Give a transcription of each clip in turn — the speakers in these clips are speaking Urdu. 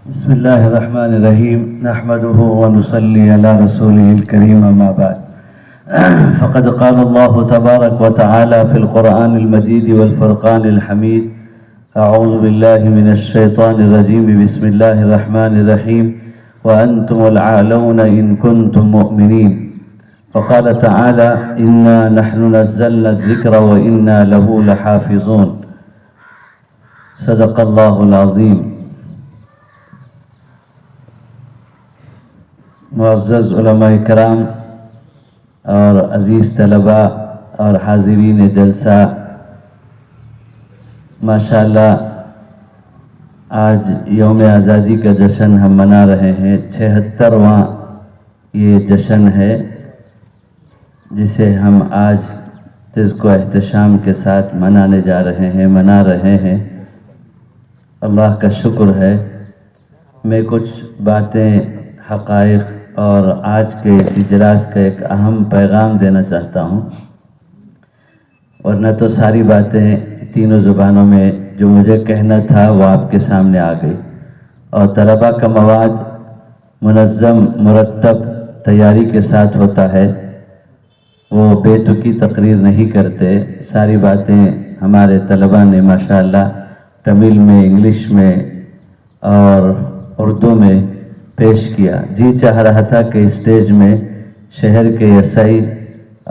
بسم الله الرحمن الرحيم نحمده ونصلي على رسوله الكريم أما بعد فقد قال الله تبارك وتعالى في القرآن المجيد والفرقان الحميد أعوذ بالله من الشيطان الرجيم بسم الله الرحمن الرحيم وأنتم العالون إن كنتم مؤمنين وقال تعالى إنا نحن نزلنا الذكر وإنا له لحافظون صدق الله العظيم. معزز علماء کرام اور عزیز طلباء اور حاضرین جلسہ، ماشاءاللہ آج یوم آزادی کا جشن ہم منا رہے ہیں. 76واں یہ جشن ہے جسے ہم آج تذک و احتشام کے ساتھ منانے جا رہے ہیں، منا رہے ہیں. اللہ کا شکر ہے. میں کچھ باتیں، حقائق اور آج کے اس اجلاس کا ایک اہم پیغام دینا چاہتا ہوں، ورنہ تو ساری باتیں تینوں زبانوں میں جو مجھے کہنا تھا وہ آپ کے سامنے آ گئی. اور طلباء کا مواد منظم مرتب تیاری کے ساتھ ہوتا ہے، وہ بے تکی تقریر نہیں کرتے. ساری باتیں ہمارے طلباء نے ماشاءاللہ تمل میں، انگلش میں اور اردو میں پیش کیا. جی چاہ رہا تھا کہ اسٹیج میں شہر کے ایس آئی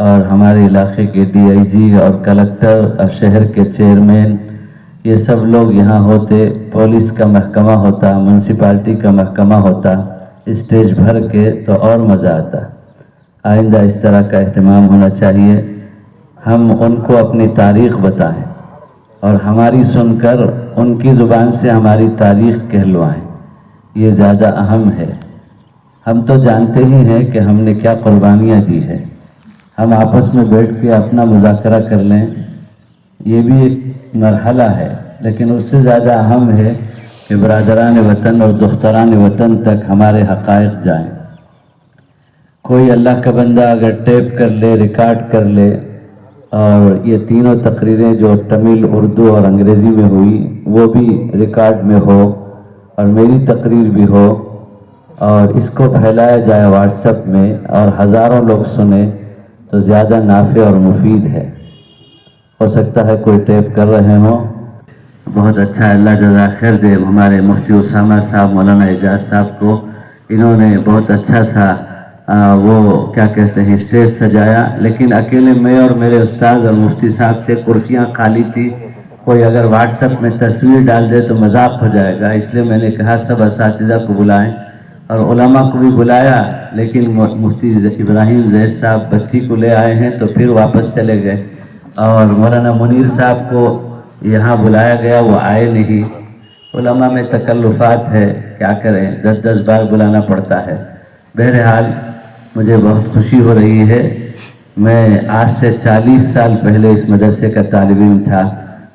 اور ہمارے علاقے کے ڈی آئی جی اور کلکٹر اور شہر کے چیئرمین، یہ سب لوگ یہاں ہوتے، پولیس کا محکمہ ہوتا، میونسپلٹی کا محکمہ ہوتا، اسٹیج بھر کے تو اور مزہ آتا. آئندہ اس طرح کا اہتمام ہونا چاہیے. ہم ان کو اپنی تاریخ بتائیں اور ہماری سن کر ان کی زبان سے ہماری تاریخ کہلوائیں، یہ زیادہ اہم ہے. ہم تو جانتے ہی ہیں کہ ہم نے کیا قربانیاں دی ہیں. ہم آپس میں بیٹھ کے اپنا مذاکرہ کر لیں، یہ بھی ایک مرحلہ ہے، لیکن اس سے زیادہ اہم ہے کہ برادران وطن اور دختران وطن تک ہمارے حقائق جائیں. کوئی اللہ کا بندہ اگر ٹیپ کر لے، ریکارڈ کر لے، اور یہ تینوں تقریریں جو تمل، اردو اور انگریزی میں ہوئی وہ بھی ریکارڈ میں ہو اور میری تقریر بھی ہو اور اس کو پھیلایا جائے واٹس ایپ میں اور ہزاروں لوگ سنیں تو زیادہ نافع اور مفید ہے. ہو سکتا ہے کوئی ٹیپ کر رہے ہوں. بہت اچھا، اللہ جزاک خیر دے ہمارے مفتی اسامہ صاحب، مولانا اعجاز صاحب کو. انہوں نے بہت اچھا سا وہ کیا کہتے ہیں اسٹیج سجایا، لیکن اکیلے میں اور میرے استاد اور مفتی صاحب سے کرسیاں خالی تھی. کوئی اگر واٹس ایپ میں تصویر ڈال دے تو مذاق ہو جائے گا، اس لیے میں نے کہا سب اساتذہ کو بلائیں اور علماء کو بھی بلایا. لیکن مفتی ابراہیم زید صاحب بچی کو لے آئے ہیں تو پھر واپس چلے گئے، اور مولانا منیر صاحب کو یہاں بلایا گیا، وہ آئے نہیں. علماء میں تکلفات ہے، کیا کریں، 10 بار بلانا پڑتا ہے. بہرحال مجھے بہت خوشی ہو رہی ہے. میں آج سے 40 سال پہلے اس مدرسے کا طالب علم تھا.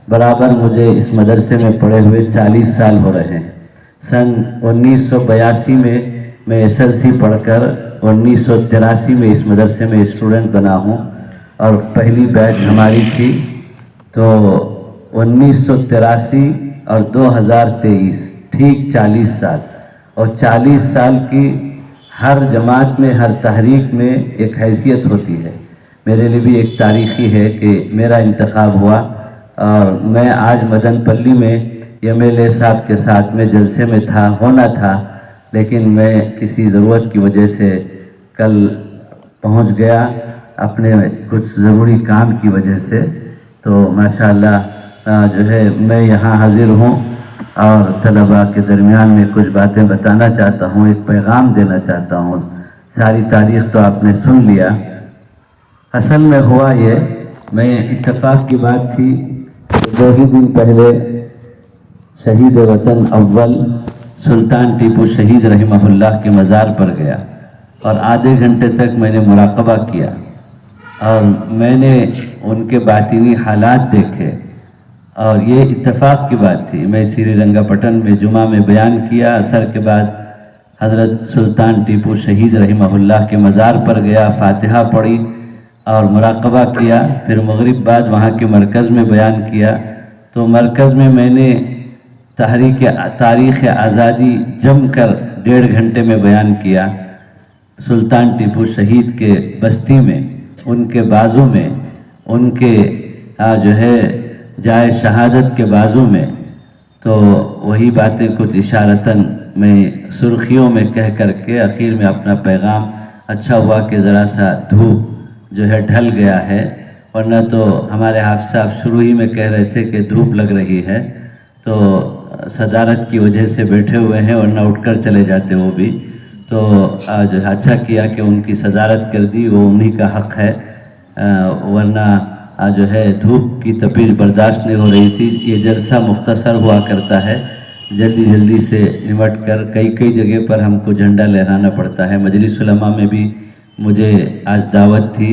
برابر مجھے اس مدرسے میں پڑھے ہوئے 40 سال ہو رہے ہیں. سن 1982 میں ایس ایل سی پڑھ کر 1983 میں اس مدرسے میں اسٹوڈنٹ بنا ہوں، اور پہلی بیچ ہماری تھی. تو 1983 اور 2023 ٹھیک 40 سال، اور 40 سال کی ہر جماعت میں، ہر تحریک میں ایک حیثیت ہوتی ہے. میرے لیے بھی ایک تاریخی ہے کہ میرا انتخاب ہوا، اور میں آج مدن پلی میں ایم ایل اے صاحب کے ساتھ میں جلسے میں ہونا تھا، لیکن میں کسی ضرورت کی وجہ سے کل پہنچ گیا اپنے کچھ ضروری کام کی وجہ سے. تو ماشاءاللہ جو ہے میں یہاں حاضر ہوں اور طلباء کے درمیان میں کچھ باتیں بتانا چاہتا ہوں، ایک پیغام دینا چاہتا ہوں. ساری تاریخ تو آپ نے سن لیا. اصل میں ہوا یہ، میں اتفاق کی بات تھی، 2 ہی دن پہلے شہید وطن اول سلطان ٹیپو شہید رحمہ اللہ کے مزار پر گیا، اور آدھے گھنٹے تک میں نے مراقبہ کیا، اور میں نے ان کے باطنی حالات دیکھے. اور یہ اتفاق کی بات تھی. میں سری رنگا پٹن میں جمعہ میں بیان کیا، عصر کے بعد حضرت سلطان ٹیپو شہید رحمہ اللہ کے مزار پر گیا، فاتحہ پڑھی اور مراقبہ کیا. پھر مغرب بعد وہاں کے مرکز میں بیان کیا. تو مرکز میں نے تاریخ آزادی جم کر 1.5 گھنٹے میں بیان کیا۔ سلطان ٹیپو شہید کے بستی میں، ان کے بازو میں، ان کے جو ہے جائے شہادت کے بازو میں، تو وہی باتیں کچھ اشارتاً میں سرخیوں میں کہہ کر کے آخر میں اپنا پیغام، اچھا ہوا کہ ذرا سا دھوپ جو ہے ڈھل گیا ہے، ورنہ تو ہمارے حافظ صاحب شروع ہی میں کہہ رہے تھے کہ دھوپ لگ رہی ہے، تو صدارت کی وجہ سے بیٹھے ہوئے ہیں، ورنہ اٹھ کر چلے جاتے وہ بھی۔ تو آج اچھا کیا کہ ان کی صدارت کر دی، وہ انہی کا حق ہے، ورنہ جو ہے دھوپ کی تپش برداشت نہیں ہو رہی تھی۔ یہ جلسہ مختصر ہوا کرتا ہے، جلدی جلدی سے نمٹ کر کئی جگہ پر ہم کو جھنڈا لہرانا پڑتا ہے۔ مجلس علماء میں بھی مجھے آج دعوت تھی،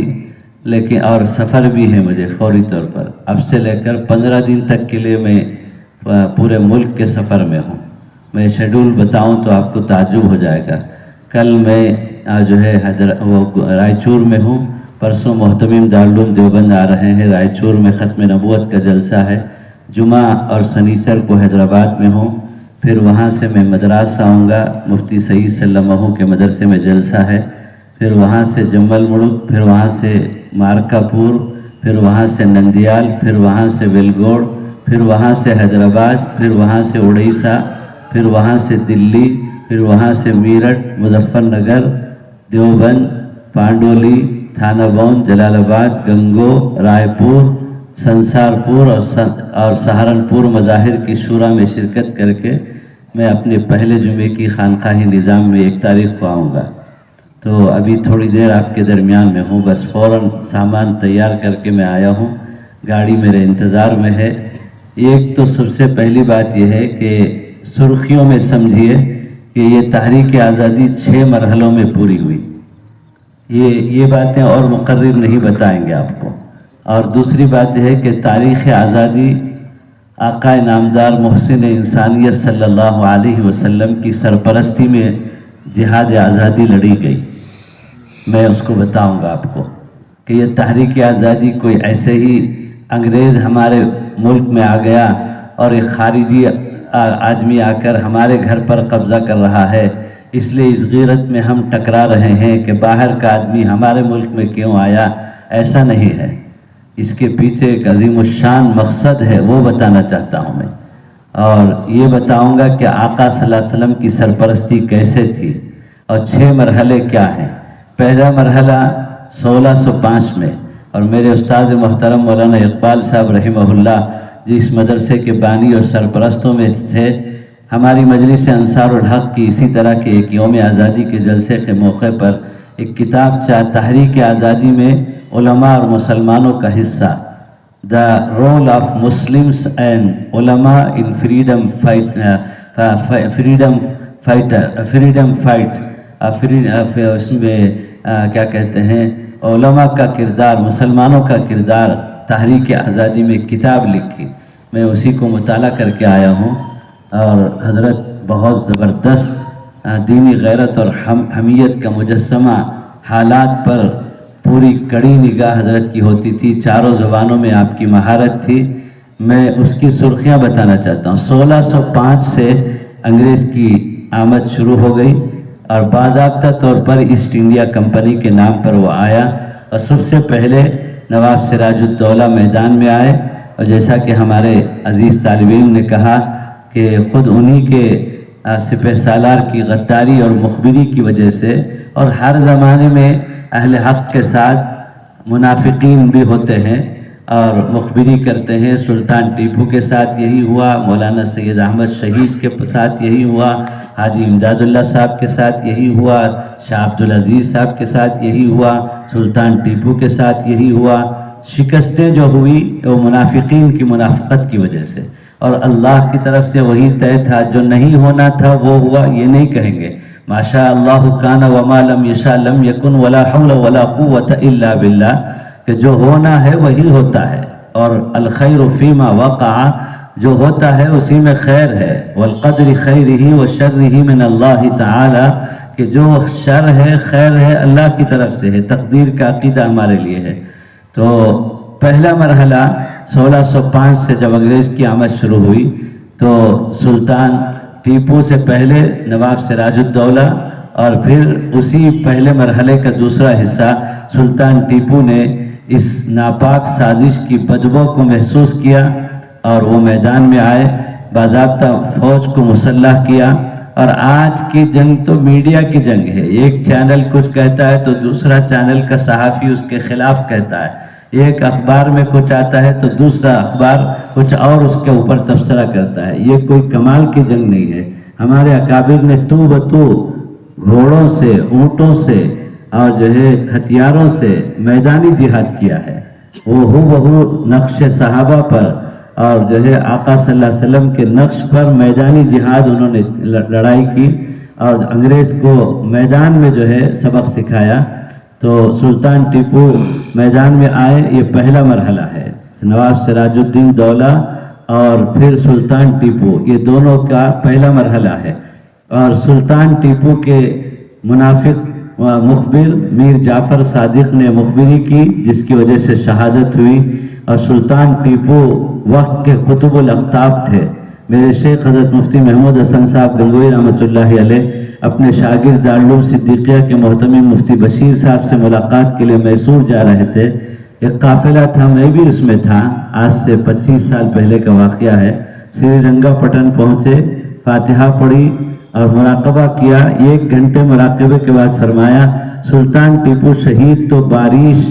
لیکن اور سفر بھی ہے مجھے فوری طور پر، اب سے لے کر 15 دن تک کے لیے میں پورے ملک کے سفر میں ہوں۔ میں شیڈول بتاؤں تو آپ کو تعجب ہو جائے گا۔ کل میں جو ہے رائچور میں ہوں، پرسوں محتمم دارالعلوم دیوبند آ رہے ہیں، رائچور میں ختم نبوت کا جلسہ ہے، جمعہ اور سنیچر کو حیدرآباد میں ہوں، پھر وہاں سے میں مدراس آؤں گا، مفتی سعید صلی اللہ علیہ وسلم کے مدرسے میں جلسہ ہے، پھر وہاں سے جمل مڑک، پھر وہاں سے مارکا پور، پھر وہاں سے نندیال، پھر وہاں سے ویلگوڑ، پھر وہاں سے حیدرآباد، پھر وہاں سے اڑیسہ، پھر وہاں سے دلی، پھر وہاں سے میرٹھ، مظفر نگر، دیوبند، پانڈولی، تھانہ بون، جلال آباد، گنگو، رائے پور، سنسار پور اور سہارنپور مظاہر کی شورا میں شرکت کر کے میں اپنے پہلے جمعے کی خانقاہی نظام میں 1 تاریخ کو آؤں گا۔ تو ابھی تھوڑی دیر آپ کے درمیان میں ہوں، بس فوراً سامان تیار کر کے میں آیا ہوں، گاڑی میرے انتظار میں ہے۔ ایک تو سب سے پہلی بات یہ ہے کہ سرخیوں میں سمجھیے کہ یہ تحریک آزادی 6 مرحلوں میں پوری ہوئی۔ یہ باتیں اور مقرر نہیں بتائیں گے آپ کو۔ اور دوسری بات یہ ہے کہ تاریخ آزادی آقا نامدار محسن انسانیت صلی اللہ علیہ وسلم کی سرپرستی میں جہاد آزادی لڑی گئی۔ میں اس کو بتاؤں گا آپ کو کہ یہ تحریک آزادی کوئی ایسے ہی انگریز ہمارے ملک میں آ گیا اور ایک خارجی آدمی آ کر ہمارے گھر پر قبضہ کر رہا ہے، اس لیے اس غیرت میں ہم ٹکرا رہے ہیں کہ باہر کا آدمی ہمارے ملک میں کیوں آیا، ایسا نہیں ہے۔ اس کے پیچھے ایک عظیم الشان مقصد ہے، وہ بتانا چاہتا ہوں میں، اور یہ بتاؤں گا کہ آقا صلی اللہ علیہ وسلم کی سرپرستی کیسے تھی اور 6 مرحلے کیا ہیں۔ پہلا مرحلہ 1605 میں، اور میرے استاد محترم مولانا اقبال صاحب رحمہ اللہ جس مدرسے کے بانی اور سرپرستوں میں تھے، ہماری مجلس انصار الحق کی اسی طرح کے ایک یوم آزادی کے جلسے کے موقع پر ایک کتاب تحریک آزادی میں علماء اور مسلمانوں کا حصہ، the role of Muslims and علماء ان فریڈم فائٹ، اس میں کیا کہتے ہیں، علماء کا کردار، مسلمانوں کا کردار تحریک آزادی میں کتاب لکھی، میں اسی کو مطالعہ کر کے آیا ہوں۔ اور حضرت بہت زبردست دینی غیرت اور حمیت کا مجسمہ، حالات پر پوری کڑی نگاہ حضرت کی ہوتی تھی، 4 زبانوں میں آپ کی مہارت تھی۔ میں اس کی سرخیاں بتانا چاہتا ہوں۔ 1605 سے انگریز کی آمد شروع ہو گئی اور باضابطہ طور پر ایسٹ انڈیا کمپنی کے نام پر وہ آیا، اور سب سے پہلے نواب سراج الدولہ میدان میں آئے، اور جیسا کہ ہمارے عزیز طالب علم نے کہا کہ خود انہی کے سپہ سالار کی غداری اور مخبری کی وجہ سے، اور ہر زمانے میں اہل حق کے ساتھ منافقین بھی ہوتے ہیں اور مخبری کرتے ہیں۔ سلطان ٹیپو کے ساتھ یہی ہوا، مولانا سید احمد شہید کے ساتھ یہی ہوا، حاجی امداد اللہ صاحب کے ساتھ یہی ہوا، شاہ عبدالعزیز صاحب کے ساتھ یہی ہوا، سلطان ٹیپو کے ساتھ یہی ہوا۔ شکستیں جو ہوئی وہ منافقین کی منافقت کی وجہ سے، اور اللہ کی طرف سے وہی طے تھا، جو نہیں ہونا تھا وہ ہوا، یہ نہیں کہیں گے ما شاء اللہ کان وما لم یشاء لم یکن ولا حول ولا قوت الا باللہ، کہ جو ہونا ہے وہی ہوتا ہے، اور الخیر فیما وقع، جو ہوتا ہے اسی میں خیر ہے، والقدر خیرہ وشرہ من اللہ تعالی، کہ جو شر ہے خیر ہے اللہ کی طرف سے ہے، تقدیر کا عقیدہ ہمارے لیے ہے۔ تو پہلا مرحلہ 1605 سے جب انگریز کی آمد شروع ہوئی تو سلطان ٹیپو سے پہلے نواب سراج الدولہ اور پھر اسی پہلے مرحلے کا دوسرا حصہ سلطان ٹیپو نے اس ناپاک سازش کی بدبو کو محسوس کیا اور وہ میدان میں آئے، باضابطہ فوج کو مسلح کیا۔ اور آج کی جنگ تو میڈیا کی جنگ ہے، ایک چینل کچھ کہتا ہے تو دوسرا چینل کا صحافی اس کے خلاف کہتا ہے، ایک اخبار میں کچھ آتا ہے تو دوسرا اخبار کچھ اور اس کے اوپر تبصرہ کرتا ہے۔ یہ کوئی کمال کی جنگ نہیں ہے۔ ہمارے اکابر نے تو بتو گھوڑوں سے، اونٹوں سے اور جو ہے ہتھیاروں سے میدانی جہاد کیا ہے، وہ ہو بہو نقش صحابہ پر اور جو ہے آقا صلی اللہ علیہ وسلم کے نقش پر میدانی جہاد انہوں نے لڑائی کی اور انگریز کو میدان میں جو ہے سبق سکھایا۔ تو سلطان ٹیپو میدان میں آئے، یہ پہلا مرحلہ ہے۔ نواب سراج الدین دولہ اور پھر سلطان ٹیپو، یہ دونوں کا پہلا مرحلہ ہے۔ اور سلطان ٹیپو کے منافق مخبر میر جعفر صادق نے مخبری کی، جس کی وجہ سے شہادت ہوئی۔ اور سلطان ٹیپو وقت کے قطب الاقطاب تھے۔ میرے شیخ حضرت مفتی محمود حسن صاحب گنگوئی رحمۃ اللہ علیہ اپنے شاگرد دارالعلوم صدیقیہ کے محتمم مفتی بشیر صاحب سے ملاقات کے لیے میسور جا رہے تھے۔ ایک قافلہ تھا، میں بھی اس میں تھا، آج سے 25 سال پہلے کا واقعہ ہے۔ سری رنگا پٹن پہنچے، فاتحہ پڑھی اور مراقبہ کیا۔ 1 گھنٹے مراقبے کے بعد فرمایا، سلطان ٹیپو شہید تو بارش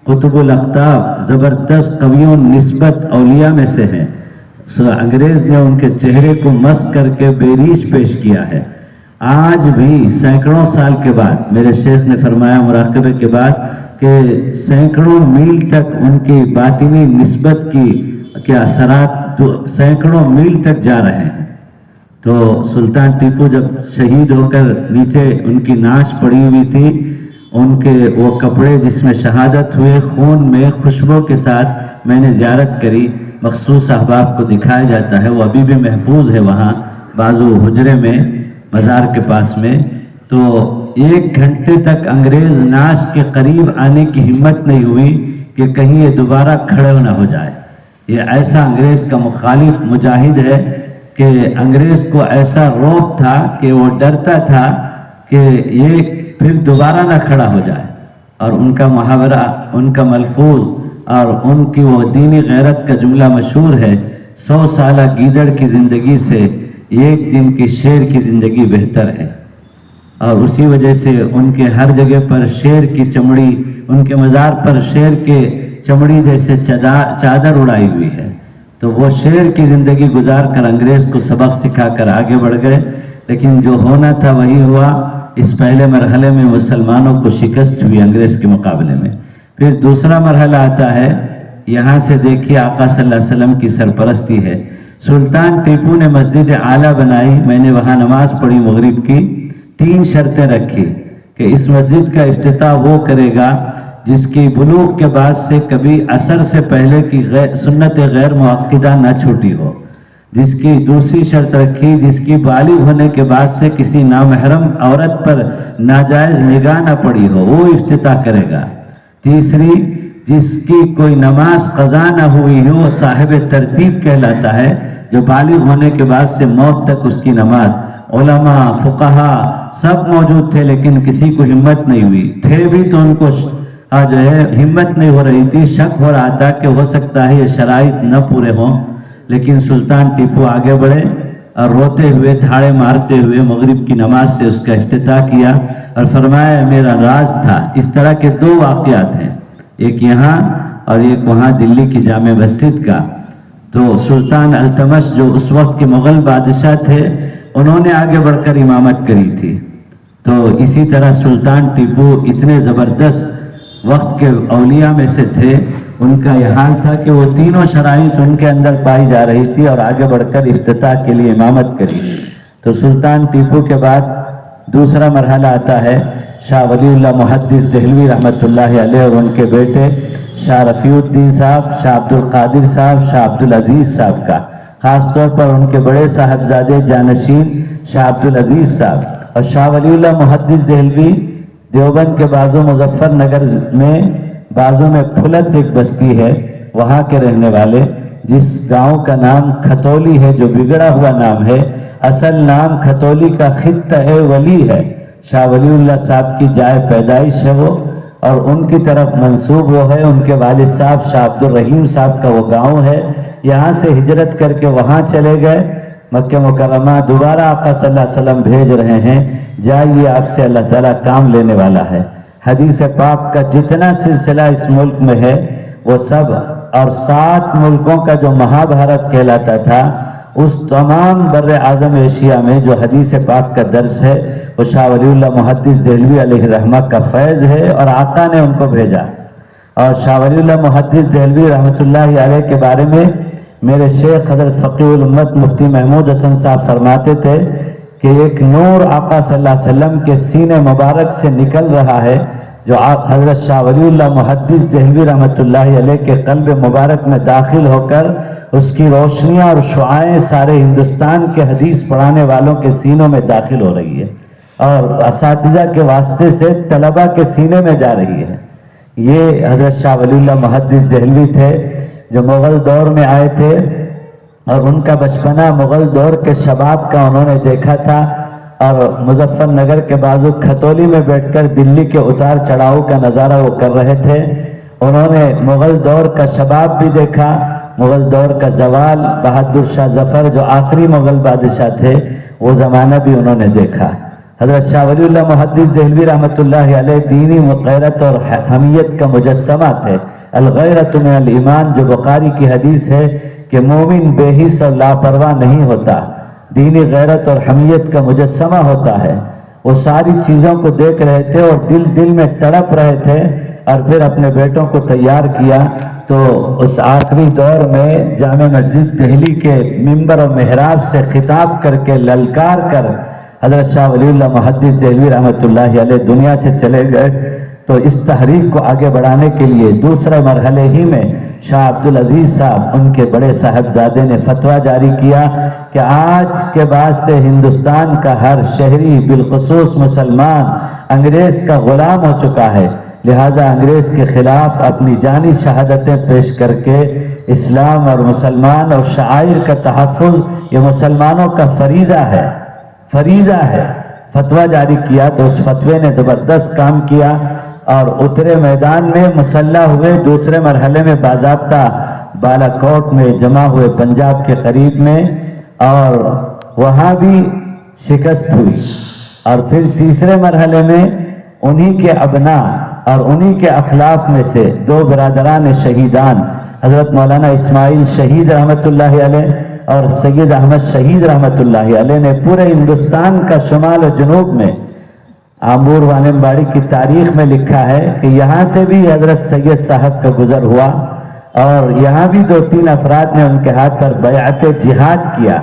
قطب الاقطاب زبردست قویوں نسبت اولیاء میں سے ہیں۔ انگریز نے ان کے چہرے کو مسخ کر کے بیریش پیش کیا ہے۔ آج بھی سینکڑوں سال کے بعد میرے شیخ نے فرمایا مراقبے کے بعد کہ سینکڑوں میل تک ان کی باطنی نسبت کے اثرات سینکڑوں میل تک جا رہے ہیں۔ تو سلطان ٹیپو جب شہید ہو کر نیچے ان کی نعش پڑی ہوئی تھی، ان کے وہ کپڑے جس میں شہادت ہوئے خون میں خوشبو کے ساتھ میں نے زیارت کری، مخصوص احباب کو دکھایا جاتا ہے، وہ ابھی بھی محفوظ ہے وہاں بازو حجرے میں مزار کے پاس میں۔ تو 1 گھنٹے تک انگریز نعش کے قریب آنے کی ہمت نہیں ہوئی کہ کہیں یہ دوبارہ کھڑے نہ ہو جائے۔ یہ ایسا انگریز کا مخالف مجاہد ہے کہ انگریز کو ایسا رعب تھا کہ وہ ڈرتا تھا کہ یہ پھر دوبارہ نہ کھڑا ہو جائے۔ اور ان کا محاورہ، ان کا ملفوظ اور ان کی وہ دینی غیرت کا جملہ مشہور ہے، 100 سالہ گیدڑ کی زندگی سے 1 دن کی شیر کی زندگی بہتر ہے۔ اور اسی وجہ سے ان کے ہر جگہ پر شیر کی چمڑی، ان کے مزار پر شیر کے چمڑی جیسے چادر اڑائی ہوئی ہے۔ تو وہ شیر کی زندگی گزار کر انگریز کو سبق سکھا کر آگے بڑھ گئے، لیکن جو ہونا تھا وہی ہوا۔ اس پہلے مرحلے میں مسلمانوں کو شکست ہوئی انگریز کے مقابلے میں۔ پھر دوسرا مرحلہ آتا ہے، یہاں سے دیکھیے آقا صلی اللہ علیہ وسلم کی سرپرستی ہے۔ سلطان ٹیپو نے مسجد اعلیٰ بنائی، میں نے وہاں نماز پڑھی مغرب کی۔ 3 شرطیں رکھی کہ اس مسجد کا افتتاح وہ کرے گا جس کی بلوغ کے بعد سے کبھی عصر سے پہلے کی سنت غیر معقدہ نہ چھوٹی ہو۔ جس کی دوسری شرط رکھی، جس کی بالغ ہونے کے بعد سے کسی نامحرم عورت پر ناجائز نگاہ نہ پڑی ہو، وہ افتتاح کرے گا۔ تیسری، جس کی کوئی نماز قضا نہ ہوئی ہو، وہ صاحب ترتیب کہلاتا ہے، جو بالغ ہونے کے بعد سے موت تک اس کی نماز۔ علماء، فقہا سب موجود تھے لیکن کسی کو ہمت نہیں ہوئی، تھے بھی تو ان کو جو ہے ہمت نہیں ہو رہی تھی، شک ہو رہا تھا کہ ہو سکتا ہے یہ شرائط نہ پورے ہوں۔ لیکن سلطان ٹیپو آگے بڑھے اور روتے ہوئے، دھاڑے مارتے ہوئے مغرب کی نماز سے اس کا افتتاح کیا اور فرمایا میرا راز تھا۔ اس طرح کے 2 واقعات ہیں، ایک یہاں اور ایک وہاں دلی کی جامع مسجد کا۔ تو سلطان التمش جو اس وقت کے مغل بادشاہ تھے، انہوں نے آگے بڑھ کر امامت کری تھی۔ تو اسی طرح سلطان ٹیپو اتنے زبردست وقت کے اولیاء میں سے تھے، ان کا یہ حال تھا کہ وہ تینوں شرائط ان کے اندر پائی جا رہی تھی اور آگے بڑھ کر افتتاح کے لیے امامت کری۔ تو سلطان ٹیپو کے بعد دوسرا مرحلہ آتا ہے شاہ ولی اللہ محدث دہلوی رحمۃ اللہ علیہ اور ان کے بیٹے شاہ رفیع الدین صاحب، شاہ عبد القادر صاحب، شاہ عبد العزیز صاحب کا، خاص طور پر ان کے بڑے صاحبزادے جانشین شاہ عبد العزیز صاحب۔ اور شاہ ولی اللہ محدث دہلوی دیوبند کے بازو مظفر نگر میں بازو میں پھلت ایک بستی ہے، وہاں کے رہنے والے، جس گاؤں کا نام کھتولی ہے، جو بگڑا ہوا نام ہے، اصل نام کھتولی کا خطہ ولی ہے، شاہ ولی اللہ صاحب کی جائے پیدائش ہے وہ، اور ان کی طرف منسوب وہ ہے۔ ان کے والد صاحب شاہ عبد الرحیم صاحب کا وہ گاؤں ہے، یہاں سے ہجرت کر کے وہاں چلے گئے مکہ مکرمہ، دوبارہ آقا صلی اللہ علیہ وسلم بھیج رہے ہیں، جائیے آپ سے اللہ تعالیٰ کام لینے والا ہے۔ حدیث پاک کا جتنا سلسلہ اس ملک میں ہے وہ سب، اور 7 ملکوں کا جو مہابھارت کہلاتا تھا، اس تمام بر اعظم ایشیا میں جو حدیث پاک کا درس ہے وہ شاہ ولی اللہ محدث دہلوی علیہ الرحمہ کا فیض ہے، اور آقا نے ان کو بھیجا۔ اور شاہ ولی اللہ محدث دہلوی رحمۃ اللہ علیہ کے بارے میں میرے شیخ حضرت فقیہ الامت مفتی محمود حسن صاحب فرماتے تھے کہ ایک نور آقا صلی اللہ علیہ وسلم کے سینے مبارک سے نکل رہا ہے، جو حضرت شاہ ولی اللہ محدث دہلوی رحمۃ اللہ علیہ کے قلب مبارک میں داخل ہو کر اس کی روشنیاں اور شعاعیں سارے ہندوستان کے حدیث پڑھانے والوں کے سینوں میں داخل ہو رہی ہے، اور اساتذہ کے واسطے سے طلبہ کے سینے میں جا رہی ہے۔ یہ حضرت شاہ ولی اللہ محدث دہلوی تھے جو مغل دور میں آئے تھے، اور ان کا بچپنا مغل دور کے شباب کا انہوں نے دیکھا تھا، اور مظفر نگر کے بازو کھتولی میں بیٹھ کر دلی کے اتار چڑھاؤ کا نظارہ وہ کر رہے تھے۔ انہوں نے مغل دور کا شباب بھی دیکھا، مغل دور کا زوال، بہادر شاہ ظفر جو آخری مغل بادشاہ تھے وہ زمانہ بھی انہوں نے دیکھا۔ حضرت شاہ ولی اللہ محدث دہلوی رحمۃ اللہ علیہ دینی غیرت اور حمیت کا مجسمہ تھے۔ الغیرۃ من الایمان، جو بخاری کی حدیث ہے کہ مومن بے حس اور لاپرواہ نہیں ہوتا، دینی غیرت اور حمیت کا مجسمہ ہوتا ہے۔ وہ ساری چیزوں کو دیکھ رہے تھے اور دل میں تڑپ رہے تھے، اور پھر اپنے بیٹوں کو تیار کیا تو اس آخری دور میں جامع مسجد دہلی کے ممبر و محراب سے خطاب کر کے للکار کر حضرت شاہ ولی اللہ محدث دہلوی رحمۃ اللہ علیہ دنیا سے چلے گئے۔ تو اس تحریک کو آگے بڑھانے کے لیے دوسرے مرحلے ہی میں شاہ عبدالعزیز صاحب، ان کے بڑے صاحبزادے نے فتویٰ جاری کیا کہ آج کے بعد سے ہندوستان کا ہر شہری بالخصوص مسلمان انگریز کا غلام ہو چکا ہے، لہذا انگریز کے خلاف اپنی جانی شہادتیں پیش کر کے اسلام اور مسلمان اور شعائر کا تحفظ یہ مسلمانوں کا فریضہ ہے۔ فتویٰ جاری کیا تو اس فتوے نے زبردست کام کیا، اور اترے میدان میں مسلح ہوئے۔ دوسرے مرحلے میں باضابطہ بالا کوٹ میں جمع ہوئے پنجاب کے قریب میں، اور وہاں بھی شکست ہوئی۔ اور پھر تیسرے مرحلے میں انہی کے ابناء اور انہی کے اخلاف میں سے 2 برادران شہیدان، حضرت مولانا اسماعیل شہید رحمۃ اللہ علیہ اور سید احمد شہید رحمۃ اللہ علیہ نے پورے ہندوستان کا شمال و جنوب میں، آمبور وانمباڑی کی تاریخ میں لکھا ہے کہ یہاں سے بھی حضرت سید صاحب کا گزر ہوا، اور یہاں بھی 2-3 افراد نے ان کے ہاتھ پر بیعت جہاد کیا۔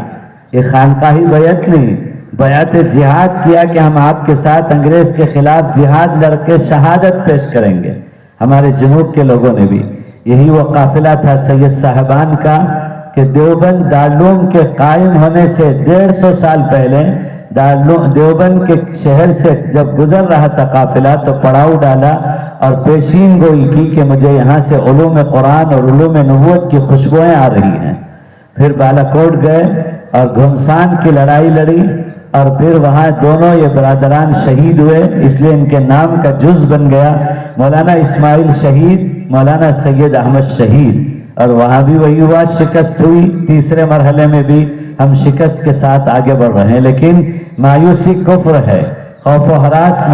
یہ خانقاہی بیعت نہیں، بیعت جہاد کیا کہ ہم آپ کے ساتھ انگریز کے خلاف جہاد لڑ کے شہادت پیش کریں گے۔ ہمارے جنوب کے لوگوں نے بھی، یہی وہ قافلہ تھا سید صاحبان کا کہ دیوبند دارالعلوم کے قائم ہونے سے 150 سال پہلے دیوبند کے شہر سے جب گزر رہا تھا قافلہ تو پڑاؤ ڈالا اور پیشین گوئی کی کہ مجھے یہاں سے علوم قرآن اور علوم نبوت کی خوشبوئیں آ رہی ہیں۔ پھر بالا کوٹ گئے اور گھمسان کی لڑائی لڑی، اور پھر وہاں دونوں یہ برادران شہید ہوئے، اس لیے ان کے نام کا جز بن گیا مولانا اسماعیل شہید، مولانا سید احمد شہید۔ اور وہاں بھی وہی ہوا، شکست ہوئی۔ تیسرے مرحلے میں بھی ہم شکست کے ساتھ آگے بڑھ رہے ہیں، لیکن مایوسی کفر ہے۔ خوف و ہراس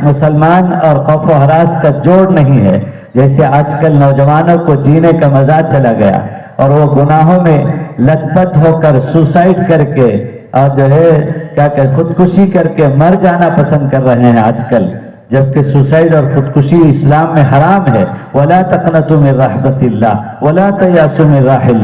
مسلمان اور خوف و ہراس کا جوڑ نہیں ہے، جیسے آج کل نوجوانوں کو جینے کا مزہ چلا گیا اور وہ گناہوں میں لت پت ہو کر سوسائڈ کر کے اور جو ہے کیا کہ خودکشی کر کے مر جانا پسند کر رہے ہیں آج کل، جبکہ سوسائڈ اور خودکشی اسلام میں حرام ہے۔ وَلَا تَقْنَطُوا مِن رَحْمَةِ اللَّهِ وَلَا تَيْأَسُوا مِن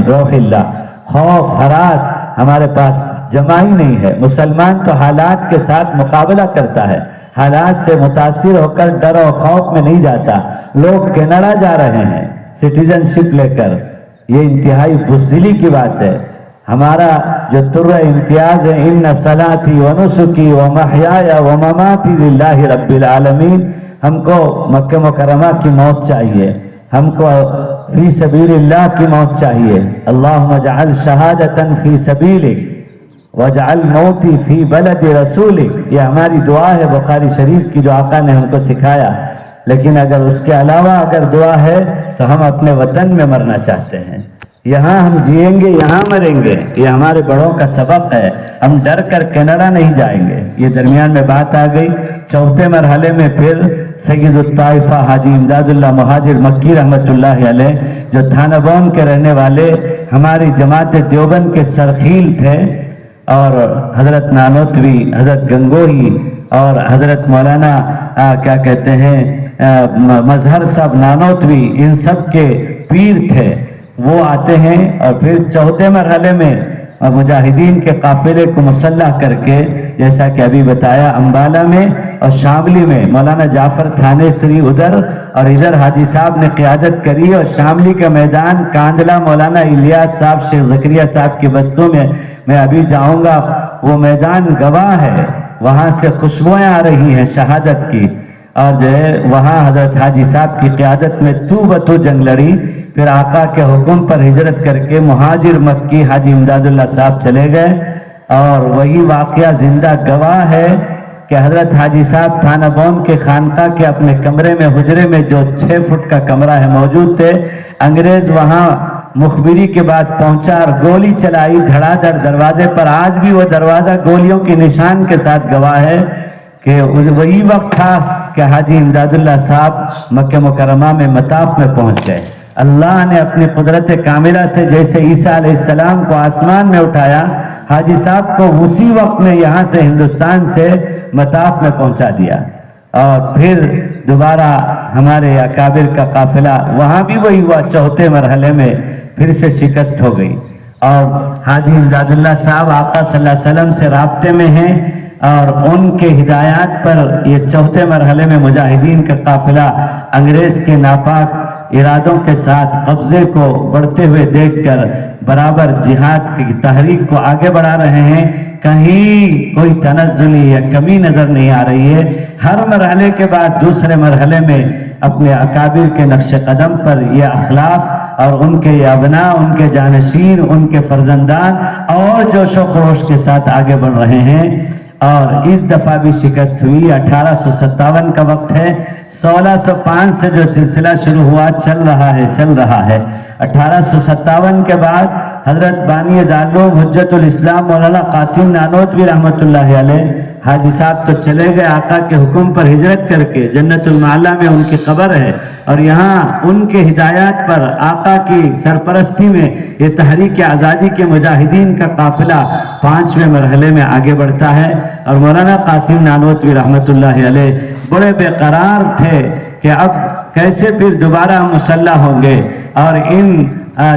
رَوْحِ اللَّهِ۔ خوف ہراس ہمارے پاس جمع ہی نہیں ہے۔ مسلمان تو حالات کے ساتھ مقابلہ کرتا ہے، حالات سے متاثر ہو کر ڈر و خوف میں نہیں جاتا۔ لوگ کینیڈا جا رہے ہیں سٹیزن شپ لے کر، یہ انتہائی بزدلی کی بات ہے۔ ہمارا جو ترہ امتیاز ہے، ان صلاتی و نسکی و محیایا و مماتی للہ رب العالمین، ہم کو مکہ مکرمہ کی موت چاہیے، ہم کو فی سبیل اللہ کی موت چاہیے. اللہم اجعل شہادتاً فی سبیلک وجعل موتی فی بلد رسولک. یہ ہماری دعا ہے بخاری شریف کی جو آقا نے ہم کو سکھایا. لیکن اگر اس کے علاوہ اگر دعا ہے تو ہم اپنے وطن میں مرنا چاہتے ہیں. یہاں ہم جئیں گے یہاں مریں گے. یہ ہمارے بڑوں کا سبق ہے. ہم ڈر کر کینیڈا نہیں جائیں گے. یہ درمیان میں بات آ گئی. چوتھے مرحلے میں پھر سید الطائفہ حاجی امداد اللہ مہاجر مکی رحمۃ اللہ علیہ جو تھانہ بون کے رہنے والے ہماری جماعت دیوبند کے سرخیل تھے، اور حضرت نانوتوی، حضرت گنگوہی اور حضرت مولانا کیا کہتے ہیں مظہر صاحب نانوتوی، ان سب کے پیر تھے. وہ آتے ہیں اور پھر چوتھے مرحلے میں مجاہدین کے قافلے کو مسلح کر کے، جیسا کہ ابھی بتایا، امبالہ میں اور شاملی میں مولانا جعفر تھانے سری ادھر، اور ادھر حاجی صاحب نے قیادت کری. اور شاملی کا میدان کاندلہ مولانا الیاس صاحب، شیخ زکریا صاحب کی بستوں میں ابھی جاؤں گا. وہ میدان گواہ ہے. وہاں سے خوشبوئیں آ رہی ہیں شہادت کی. اور جو ہے وہاں حضرت حاجی صاحب کی قیادت میں تو بتو جنگ لڑی. پھر آقا کے حکم پر ہجرت کر کے مہاجر مکی حاجی امداد اللہ صاحب چلے گئے. اور وہی واقعہ زندہ گواہ ہے کہ حضرت حاجی صاحب تھانہ بون کے خانقاہ کے اپنے کمرے میں، حجرے میں، جو 6 فٹ کا کمرہ ہے، موجود تھے. انگریز وہاں مخبری کے بعد پہنچا اور گولی چلائی دھڑا دھڑ دروازے پر. آج بھی وہ دروازہ گولیوں کے نشان کے ساتھ گواہ ہے کہ وہی وقت تھا کہ حاجی امداد اللہ صاحب مکہ مکرمہ میں مطاف میں پہنچ گئے. اللہ نے اپنی قدرت کاملہ سے جیسے عیسیٰ علیہ السلام کو آسمان میں اٹھایا، حاجی صاحب کو اسی وقت میں یہاں سے ہندوستان سے مطاف میں پہنچا دیا. اور پھر دوبارہ ہمارے اکابر کا قافلہ وہاں بھی وہی ہوا. چوتھے مرحلے میں پھر سے شکست ہو گئی. اور حاجی امداد اللہ صاحب آقا صلی اللہ علیہ وسلم سے رابطے میں ہیں، اور ان کے ہدایات پر یہ چوتھے مرحلے میں مجاہدین کا قافلہ انگریز کے ناپاک ارادوں کے ساتھ قبضے کو بڑھتے ہوئے دیکھ کر برابر جہاد کی تحریک کو آگے بڑھا رہے ہیں. کہیں کوئی تنزلی یا کمی نظر نہیں آ رہی ہے. ہر مرحلے کے بعد دوسرے مرحلے میں اپنے اکابر کے نقش قدم پر یہ اخلاق اور ان کے یہ ابناء، ان کے جانشین، ان کے فرزندان اور جوش و خروش کے ساتھ آگے بڑھ رہے ہیں. اور اس دفعہ بھی شکست ہوئی. 1857 کا وقت ہے. 1605 سے جو سلسلہ شروع ہوا چل رہا ہے. 1857 کے بعد حضرت بانی دارالعلوم حجت الاسلام مولانا قاسم نانوتوی رحمۃ اللہ علیہ حاجی صاحب تو چلے گئے آقا کے حکم پر ہجرت کر کے. جنت المعلا میں ان کی قبر ہے، اور یہاں ان کے ہدایات پر آقا کی سرپرستی میں یہ تحریک آزادی کے مجاہدین کا قافلہ 5ویں مرحلے میں آگے بڑھتا ہے. اور مولانا قاسم نانوتوی رحمۃ اللہ علیہ بڑے بے قرار تھے کہ اب کیسے پھر دوبارہ مسلح ہوں گے، اور ان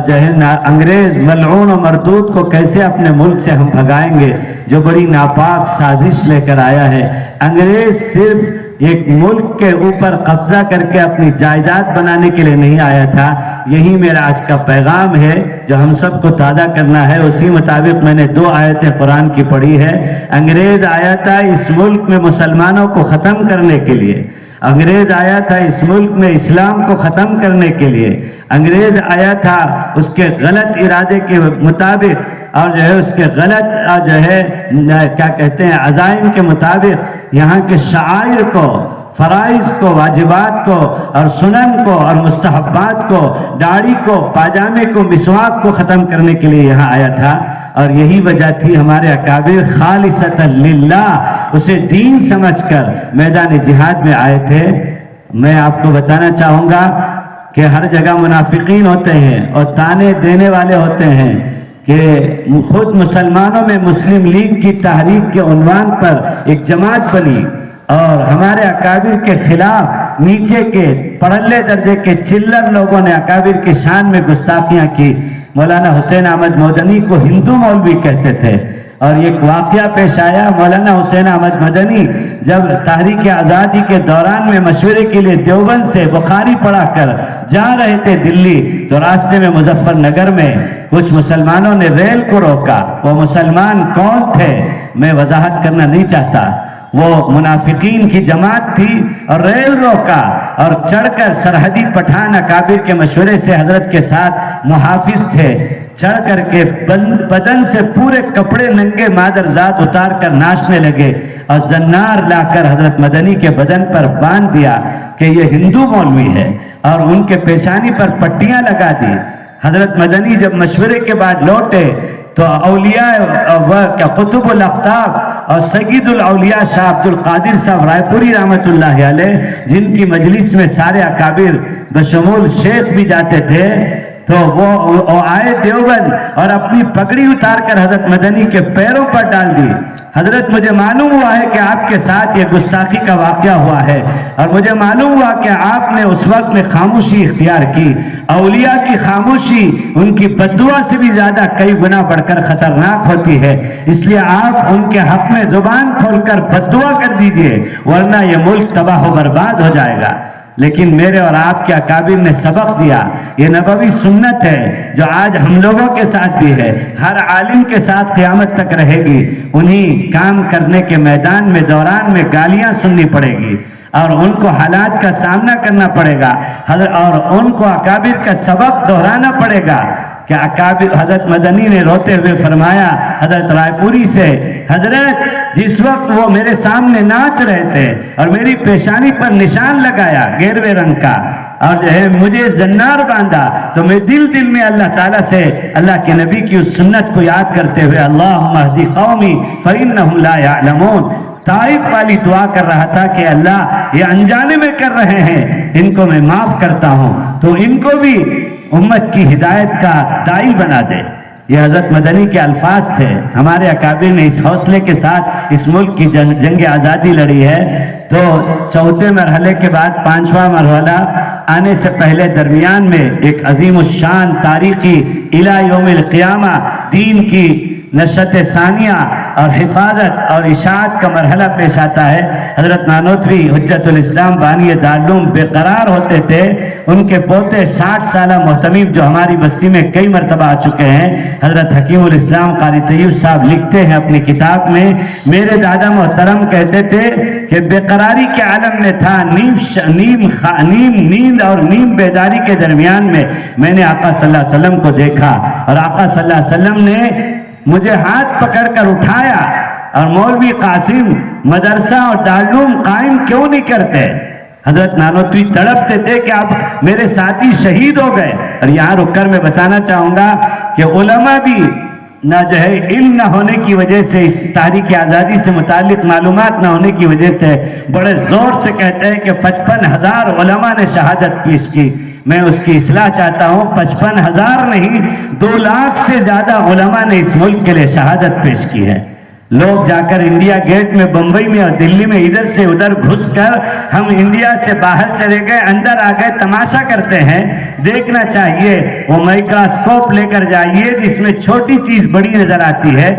جو ہے انگریز ملعون و مردود کو کیسے اپنے ملک سے ہم بھگائیں گے جو بڑی ناپاک سازش لے کر آیا ہے. انگریز صرف ایک ملک کے اوپر قبضہ کر کے اپنی جائیداد بنانے کے لیے نہیں آیا تھا. یہی میرا آج کا پیغام ہے جو ہم سب کو تازہ کرنا ہے. اسی مطابق میں نے 2 آیتیں قرآن کی پڑھی ہے. انگریز آیا تھا اس ملک میں مسلمانوں کو ختم کرنے کے لیے. انگریز آیا تھا اس ملک میں اسلام کو ختم کرنے کے لیے. انگریز آیا تھا اس کے غلط ارادے کے مطابق، اور جو ہے اس کے غلط جو ہے کیا کہتے ہیں عزائم کے مطابق یہاں کے شعائر کو، فرائض کو، واجبات کو اور سنن کو اور مستحبات کو، داڑھی کو، پاجامے کو، مسواک کو ختم کرنے کے لیے یہاں آیا تھا. اور یہی وجہ تھی ہمارے اکابر خالصۃ للہ اسے دین سمجھ کر میدان جہاد میں آئے تھے. میں آپ کو بتانا چاہوں گا کہ ہر جگہ منافقین ہوتے ہیں اور تانے دینے والے ہوتے ہیں کہ خود مسلمانوں میں مسلم لیگ کی تحریک کے عنوان پر ایک جماعت بنی اور ہمارے اکابر کے خلاف نیچے کے پرلے درجے کے چلر لوگوں نے اکابر کی شان میں گستاخیاں کی. مولانا حسین احمد مدنی کو ہندو مولوی کہتے تھے. اور ایک واقعہ پیش آیا، مولانا حسین احمد مدنی جب تحریک آزادی کے دوران میں مشورے کے لیے دیوبند سے بخاری پڑھا کر جا رہے تھے دلی، تو راستے میں مظفر نگر میں کچھ مسلمانوں نے ریل کو روکا. وہ مسلمان کون تھے میں وضاحت کرنا نہیں چاہتا. وہ منافقین کی جماعت تھی اور ریل روکا اور چڑھ کر سرحدی پٹھان اکابر کے مشورے سے حضرت کے ساتھ محافظ تھے، چڑھ کر کے بدن سے پورے کپڑے ننگے مادرزاد اتار کر ناچنے لگے اور زنار لا کر حضرت مدنی کے بدن پر باندھ دیا کہ یہ ہندو مولوی ہے، اور ان کے پیشانی پر پٹیاں لگا دی۔ حضرت مدنی جب مشورے کے بعد لوٹے تو اولیاء قطب الاقطاب اور سید الاولیاء شاہ عبد القادر صاحب رائے پوری رحمت اللہ علیہ، جن کی مجلس میں سارے اکابر بشمول شیخ بھی جاتے تھے، تو وہ آئے دیوبند اور اپنی پگڑی اتار کر حضرت مدنی کے پیروں پر ڈال دی۔ حضرت مجھے معلوم ہوا ہے کہ آپ کے ساتھ یہ گستاخی کا واقعہ ہوا ہے، اور مجھے معلوم ہوا کہ آپ نے اس وقت میں خاموشی اختیار کی۔ اولیاء کی خاموشی ان کی بددعا سے بھی زیادہ کئی گنا بڑھ کر خطرناک ہوتی ہے، اس لیے آپ ان کے حق میں زبان کھول کر بددعا کر دیجئے، ورنہ یہ ملک تباہ و برباد ہو جائے گا۔ لیکن میرے اور آپ کے اکابر نے سبق دیا، یہ نبوی سنت ہے جو آج ہم لوگوں کے ساتھ بھی ہے، ہر عالم کے ساتھ قیامت تک رہے گی۔ انہی کام کرنے کے میدان میں دوران میں گالیاں سننی پڑے گی، اور ان کو حالات کا سامنا کرنا پڑے گا، اور ان کو اکابر کا سبق دہرانا پڑے گا کہ اکابر۔ حضرت مدنی نے روتے ہوئے فرمایا حضرت رائے پوری سے، حضرت جس وقت وہ میرے سامنے ناچ رہے تھے اور میری پیشانی پر نشان لگایا گیروے رنگ کا، اور جو ہے مجھے زنار باندھا، تو میں دل میں اللہ تعالیٰ سے اللہ کے نبی کی اس سنت کو یاد کرتے ہوئے اللہم اہدی قومی فإنہم لا یعلمون، طائف والی دعا کر رہا تھا کہ اللہ یہ انجانے میں کر رہے ہیں، ان کو میں معاف کرتا ہوں، تو ان کو بھی امت کی ہدایت کا داعی بنا دے۔ یہ حضرت مدنی کے الفاظ تھے۔ ہمارے اکابر نے اس حوصلے کے ساتھ اس ملک کی جنگ آزادی لڑی ہے۔ تو چوتھے مرحلے کے بعد پانچواں مرحلہ آنے سے پہلے درمیان میں ایک عظیم الشان تاریخی الی یوم القیامہ دین کی نشت ثانیہ اور حفاظت اور اشاعت کا مرحلہ پیش آتا ہے۔ حضرت نانوتوی حجت الاسلام بانی دارالعلوم بے قرار ہوتے تھے، ان کے پوتے 60 سالہ محتمیم جو ہماری بستی میں کئی مرتبہ آ چکے ہیں، حضرت حکیم الاسلام قاری طیب صاحب لکھتے ہیں اپنی کتاب میں، میرے دادا محترم کہتے تھے کہ بے قراری کے عالم میں تھا، نیم نیند اور نیم بیداری کے درمیان میں میں نے آقا صلی اللہ علیہ وسلم کو دیکھا، اور آقا صلی اللہ علیہ وسلم نے مجھے ہاتھ پکڑ کر اٹھایا، اور مولوی قاسم مدرسہ اور دارالعلوم قائم کیوں نہیں کرتے؟ حضرت نانوتوی تڑپتے تھے کہ آپ میرے ساتھی شہید ہو گئے۔ اور یہاں رک کر میں بتانا چاہوں گا کہ علماء بھی نہ جو ہے علم نہ ہونے کی وجہ سے، اس تحریک آزادی سے متعلق معلومات نہ ہونے کی وجہ سے بڑے زور سے کہتے ہیں کہ 55,000 علماء نے شہادت پیش کی۔ میں اس کی اصلاح چاہتا ہوں، 55,000 نہیں 2 لاکھ سے زیادہ علماء نے اس ملک کے لیے شہادت پیش کی ہے۔ لوگ جا کر انڈیا گیٹ میں بمبئی میں اور دلی میں ادھر سے ادھر گھس کر ہم انڈیا سے باہر چلے گئے، اندر آ گئے، تماشا کرتے ہیں۔ دیکھنا چاہیے، وہ مائکروسکوپ لے کر جائیے جس میں چھوٹی چیز بڑی نظر آتی ہے۔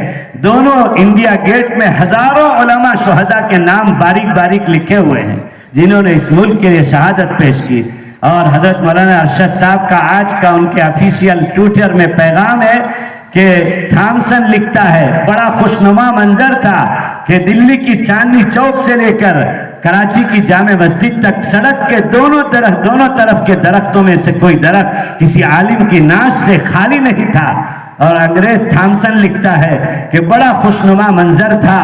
دونوں انڈیا گیٹ میں ہزاروں علماء شہداء کے نام باریک باریک لکھے ہوئے ہیں جنہوں نے اس ملک کے لیے شہادت پیش کی۔ اور حضرت مولانا ارشد صاحب کا آج کا ان کے آفیشیل ٹویٹر میں پیغام ہے کہ تھامسن لکھتا ہے، بڑا خوشنما منظر تھا کہ دلی کی چاندنی چوک سے لے کر کراچی کی جامع مسجد تک سڑک کے دونوں طرف کے درختوں میں سے کوئی درخت کسی عالم کی ناش سے خالی نہیں تھا۔ اور انگریز تھامسن لکھتا ہے کہ بڑا خوشنما منظر تھا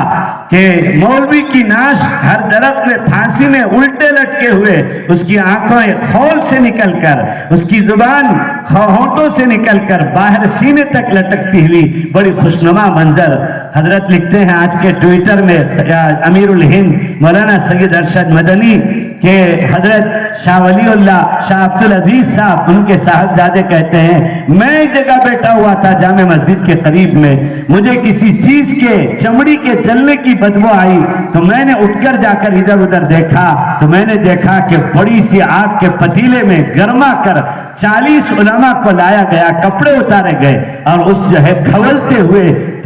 کہ مولوی کی ناش ہر درخت میں پھانسی میں الٹے لٹکے ہوئے، اس کی آنکھیں خول سے نکل کر، اس کی زبان ہونٹوں سے نکل کر باہر سینے تک لٹکتی ہوئی، بڑی خوشنما منظر۔ حضرت لکھتے ہیں آج کے ٹویٹر میں امیر الہند مولانا سید ارشد مدنی کہ حضرت شاہ ولی اللہ شاہ عبد العزیز صاحب ان کے صاحبزادے کہتے ہیں، میں ایک جگہ بیٹھا ہوا تھا جامع مسجد کے قریب میں، مجھے کسی چیز کے چمڑی کے جلنے کی بدبو آئی، تو میں نے اٹھ کر جا کر ادھر ادھر دیکھا، تو میں نے دیکھا کہ بڑی سی آگ کے پتیلے میں گرما کر 40 علماء کو لایا گیا، کپڑے اتارے گئے، اور اس جو ہے کھولتے ہوئے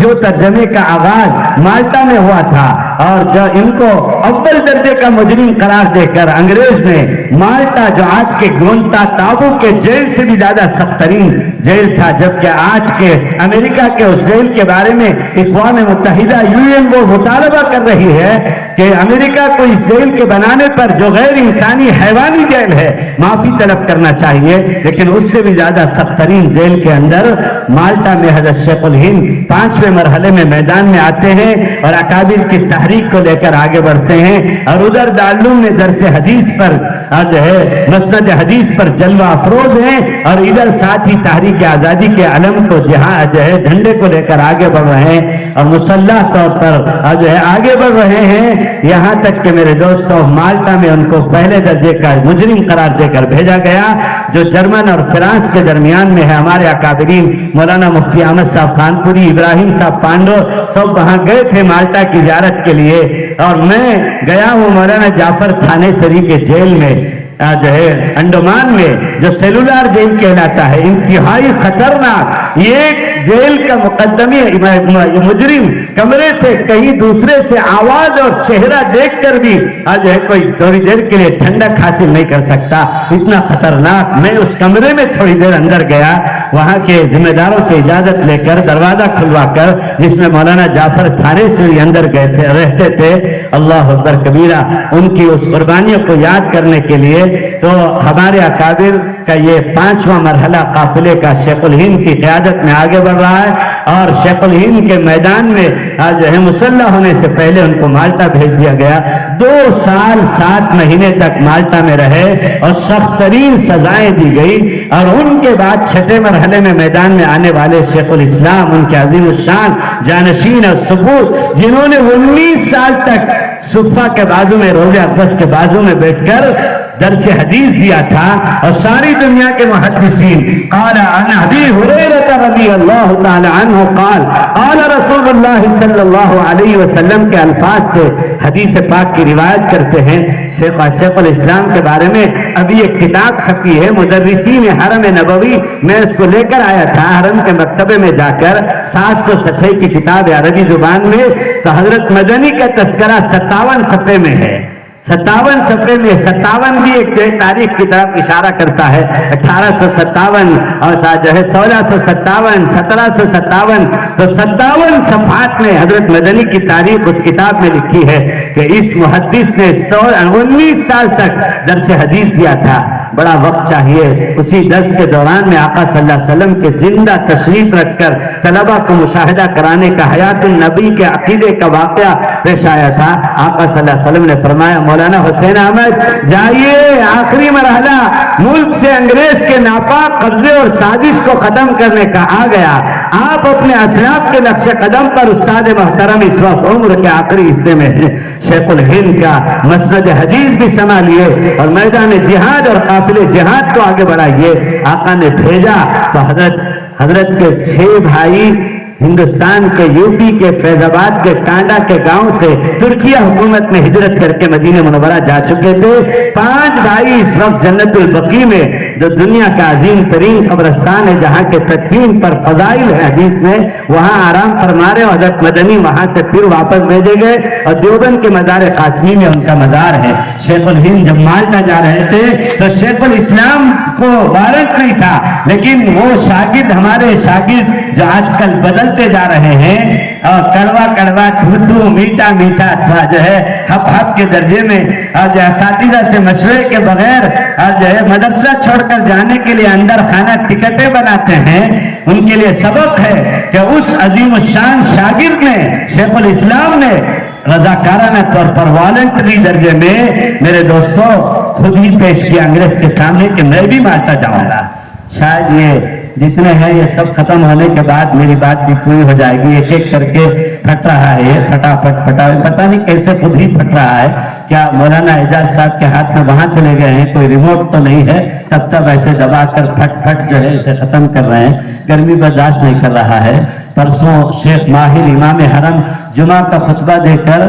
جو ترجمے کا آغاز مالٹا میں ہوا تھا اور جو ان کو اول درجے کا مجرم قرار دے کر انگریز نے مالٹا، جو آج کے گونتا تابو کے جیل سے بھی زیادہ سخت ترین جیل تھا، جبکہ آج کے امریکہ کے اس جیل کے بارے میں اقوام متحدہ UN وہ مطالبہ کر رہی ہے کہ امریکہ کو اس جیل کے بنانے پر جو غیر انسانی حیوانی جیل ہے معافی طلب کرنا چاہیے، لیکن اس سے بھی زیادہ سخت ترین جیل کے اندر مالٹا میں حضرت شیخ الہند 5ویں مرحلے میں میدان میں آتے ہیں اور اکابر کی تحریک کو لے کر آگے بڑھتے ہیں، اور ادھر دارالعلوم میں درس حدیث پر جو ہے مسند حدیث پر جلوہ افروز ہیں، اور ادھر ساتھ ہی تحریک آزادی کے علم کو جہاد جو ہے جھنڈے کو لے کر آگے بڑھ رہے ہیں اور مسلح طور پر جو ہے آگے بڑھ رہے ہیں، یہاں تک کہ میرے دوستوں مالٹا میں ان کو پہلے درجے کا مجرم قرار دے کر بھیجا گیا، جو جرمن اور فرانس کے درمیان میں ہے۔ ہمارے اکابرین مولانا مفتی احمد صاحب خانپوری، ابراہیم صاحب پانڈو سب وہاں گئے تھے مالٹا کی زیارت کے لیے، اور میں گیا ہوں مولانا جعفر تھانے سری کے جیل میں جو ہے انڈمان میں، جو سیلولار جیل کہلاتا ہے، انتہائی خطرناک۔ یہ جیل کا مقدمی مجرم کمرے سے کہیں دوسرے سے آواز اور چہرہ دیکھ کر بھی جو ہے کوئی تھوڑی دیر کے لیے ٹھنڈک حاصل نہیں کر سکتا، اتنا خطرناک۔ میں اس کمرے میں تھوڑی دیر اندر گیا، وہاں کے ذمہ داروں سے اجازت لے کر دروازہ کھلوا کر، جس میں مولانا جعفر تھانے سے اندر گئے تھے رہتے تھے، اللہ اکبر کبیرہ، ان کی اس قربانیوں کو یاد کرنے کے لیے تو ہمارے اکابر کا یہ 5واں مرحلہ قافلے کا شیخ الہند کی قیادت میں آگے بڑھ رہا ہے، اور شیخ الہند کے میدان میں جو ہے مسلح ہونے سے پہلے ان کو مالٹا بھیج دیا گیا۔ 2 سال 7 مہینے تک مالٹا میں رہے اور سخت ترین سزائیں دی گئی، اور ان کے بعد 6 مرحلے میں میدان میں آنے والے شیخ الاسلام، ان کے عظیم الشان جانشین اور ثبوت، جنہوں نے 19 سال تک صفہ کے بازو میں، روزہ اقدس کے بازو میں بیٹھ کر درس حدیث دیا تھا، اور ساری دنیا کے محدثین قال عن ابی ہریرہ رضی اللہ تعالی عنہ قال قال رسول اللہ صلی اللہ علیہ وسلم کے الفاظ سے حدیث پاک کی روایت کرتے ہیں۔ شیخ الاسلام کے بارے میں ابھی ایک کتاب چھپی ہے مدرسین حرم نبوی، میں اس کو لے کر آیا تھا حرم کے مکتبے میں جا کر، 700 صفحے کی کتاب ہے عربی زبان میں، تو حضرت مدنی کا تذکرہ 57 صفحے میں ہے۔ 57 صفحے میں 57 بھی ایک تاریخ کی طرف اشارہ کرتا ہے، 1857 اور جو ہے 1657 1757، تو 57 صفحات میں حضرت مدنی کی تاریخ اس کتاب میں لکھی ہے کہ اس محدث نے 19 سال تک درس حدیث دیا تھا۔ بڑا وقت چاہیے، اسی درس کے دوران میں آقا صلی اللہ علیہ وسلم کے زندہ تشریف رکھ کر طلبہ کو مشاہدہ کرانے کا حیات النبی کے عقیدے کا واقعہ پیش آیا تھا۔ آقا صلی اللہ علیہ وسلم نے فرمایا مولانا حسین احمد جائیے، آخری مرحلہ ملک سے انگریز کے ناپاک قبضے اور سازش کو ختم کرنے کا آ گیا۔ آپ اپنے اسلاف کے نقش قدم پر استاد محترم اس وقت عمر کے آخری حصے میں ہیں، شیخ الہند کا مسند حدیث بھی سنبھالیے اور میدان جہاد اور قافلے جہاد کو آگے بڑھائیے۔ آقا نے بھیجا تو حضرت کے 6 بھائی ہندوستان کے یوپی کے فیض آباد کے ٹانڈا کے گاؤں سے ترکیہ حکومت میں ہجرت کر کے مدینہ منورہ جا چکے تھے۔ 5 بھائی اس وقت جنت البقیع میں، جو دنیا کا عظیم ترین قبرستان ہے جہاں کے تدفین پر فضائل ہے حدیث میں، وہاں آرام فرما رہے، حضرت مدنی وہاں سے پھر واپس بھیجے گئے اور دیوبند کے مزار قاسمی میں ان کا مزار ہے۔ شیخ الہند جب مالٹا جا رہے تھے تو شیخ الاسلام کو وارنٹ نہیں تھا، لیکن وہ شاگرد، ہمارے شاگرد جو آج کل بدلتے جا رہے ہیں، اور کڑوا کڑوا تھو میٹھا میٹھا تھا جو ہے ہپ ہپ کے درجے میں، اور جو اساتذہ سے مشورے کے بغیر اور جو ہے مدرسہ چھوڑ کر جانے کے لیے اندر خانہ ٹکٹیں بناتے ہیں، ان کے لیے سبق ہے کہ اس عظیم الشان شاگرد نے، شیخ الاسلام نے رضاکارانہ طور پر والنٹری درجے میں میرے دوستوں خود ہی پیش کیا انگریز کے سامنے کہ میں بھی مالٹا جاؤں گا۔ شاید یہ جتنے ہیں یہ سب ختم ہونے کے بعد میری بات بھی پوری ہو جائے گی۔ ایک ایک کر کے پھٹ رہا ہے یہ، پھٹافٹ پتہ نہیں کیسے خود ہی پھٹ رہا ہے۔ کیا مولانا اعجاز صاحب کے ہاتھ میں وہاں چلے گئے ہیں؟ کوئی ریموٹ تو نہیں ہے؟ تب ایسے دبا کر پھٹ جو ہے اسے ختم کر رہے ہیں، گرمی برداشت نہیں کر رہا ہے۔ پرسوں شیخ ماہر امام حرم جمعہ کا خطبہ دے کر